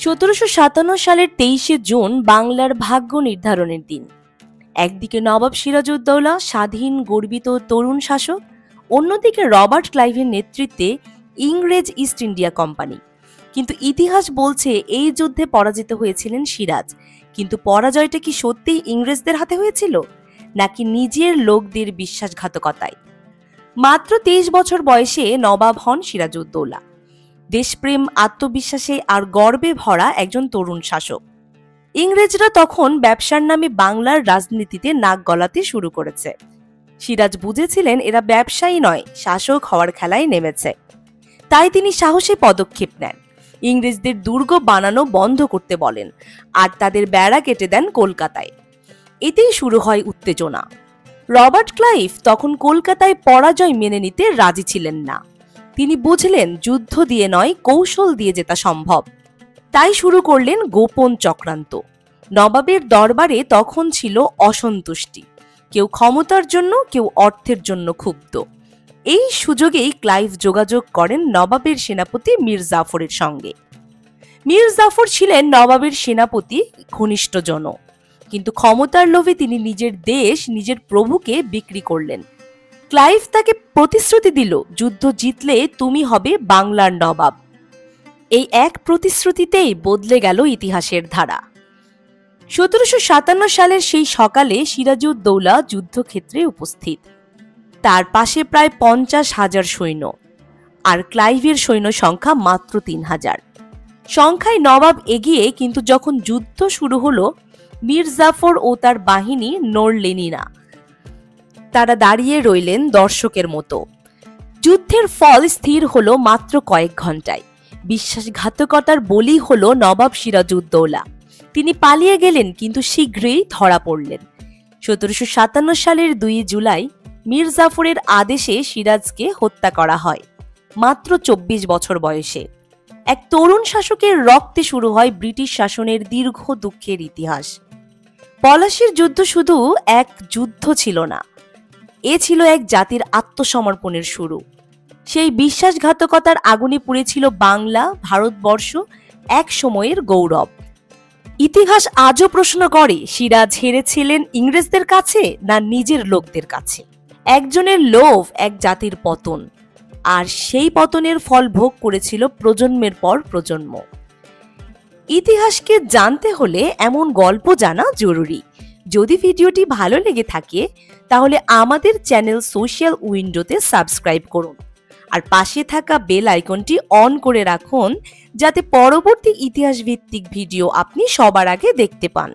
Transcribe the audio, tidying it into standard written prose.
1757 সালের 23শে জুন বাংলার ভাগ্য নির্ধারণের দিন। একদিকে নবাব সিরাজউদ্দৌলা স্বাধীন গর্বিত তরুণ শাসক, অন্যদিকে রবার্ট ক্লাইভের নেতৃত্বে ইংরেজ ইস্ট ইন্ডিয়া কোম্পানি। কিন্তু ইতিহাস বলছে এই যুদ্ধে পরাজিত হয়েছিলেন সিরাজ। কিন্তু পরাজয়টা কি সত্যিই ইংরেজদের হাতে হয়েছিল, নাকি নিজের লোকদের বিশ্বাসঘাতকতায়? মাত্র 23 বছর বয়সে নবাব হন সিরাজউদ্দৌলা। দেশপ্রেম, আত্মবিশ্বাসে আর গর্বে ভরা একজন তরুণ শাসক। ইংরেজরা তখন ব্যবসার নামে বাংলার রাজনীতিতে নাক গলাতে শুরু করেছে। সিরাজ বুঝেছিলেন এরা ব্যবসায়ী নয়, শাসক হওয়ার খেলায় নেমেছে। তাই তিনি সাহসী পদক্ষেপ নেন। ইংরেজদের দুর্গ বানানো বন্ধ করতে বলেন আর তাদের বেড়া কেটে দেন কলকাতায়। এতেই শুরু হয় উত্তেজনা। রবার্ট ক্লাইভ তখন কলকাতায় পরাজয় মেনে নিতে রাজি ছিলেন না। তিনি বুঝলেন যুদ্ধ দিয়ে নয়, কৌশল দিয়ে জেতা সম্ভব। তাই শুরু করলেন গোপন চক্রান্ত। নবাবের দরবারে তখন ছিল অসন্তুষ্টি, কেউ ক্ষমতার জন্য, কেউ অর্থের জন্য ক্ষুব্ধ। এই সুযোগেই ক্লাইভ যোগাযোগ করেন নবাবের সেনাপতি মীর জাফরের সঙ্গে। মীর জাফর ছিলেন নবাবের সেনাপতি ঘনিষ্ঠজন, কিন্তু ক্ষমতার লোভে তিনি নিজের দেশ, নিজের প্রভুকে বিক্রি করলেন। ক্লাইভ তাকে প্রতিশ্রুতি দিল, যুদ্ধ জিতলে তুমি হবে বাংলার নবাব। এই এক প্রতিশ্রুতিতেই বদলে গেল ইতিহাসের ধারা। 1757 সালের সেই সকালে সিরাজউদ্দৌলা যুদ্ধক্ষেত্রে উপস্থিত। তার পাশে প্রায় 50,000 সৈন্য, আর ক্লাইভের সৈন্য সংখ্যা মাত্র 3,000। সংখ্যায় নবাব এগিয়ে, কিন্তু যখন যুদ্ধ শুরু হলো মীর জাফর ও তার বাহিনী নড়লেনই না। তারা দাঁড়িয়ে রইলেন দর্শকের মতো। যুদ্ধের ফল স্থির হলো মাত্র কয়েক ঘন্টায়। বিশ্বাসঘাতকতার বলি হলো নবাব সিরাজউদ্দৌলা। তিনি পালিয়ে গেলেন, কিন্তু শীঘ্রই ধরা পড়লেন। 1757 সালের 2 জুলাই মীর জাফরের আদেশে সিরাজকে হত্যা করা হয়, মাত্র 24 বছর বয়সে। এক তরুণ শাসকের রক্তে শুরু হয় ব্রিটিশ শাসনের দীর্ঘ দুঃখের ইতিহাস। পলাশির যুদ্ধ শুধু এক যুদ্ধ ছিল না, এ ছিল এক জাতির আত্মসমর্পণের শুরু। সেই বিশ্বাসঘাতকতার আগুনে পুড়েছিল বাংলা, ভারতবর্ষ, এক সময়ের গৌরব। ইতিহাস আজও প্রশ্ন করে, সিরাজ হেরেছিলেন ইংরেজদের কাছে না নিজের লোকদের কাছে? একজনের লোভ এক জাতির পতন, আর সেই পতনের ফল ভোগ করেছিল প্রজন্মের পর প্রজন্ম। ইতিহাসকে জানতে হলে এমন গল্প জানা জরুরি। যদি ভিডিওটি ভালো লেগে থাকে তাহলে আমাদের চ্যানেল সোশ্যাল উইন্ডোতে সাবস্ক্রাইব করুন আর পাশে থাকা বেল আইকনটি অন করে রাখুন, যাতে পরবর্তী ইতিহাস ভিত্তিক ভিডিও আপনি সবার আগে দেখতে পান।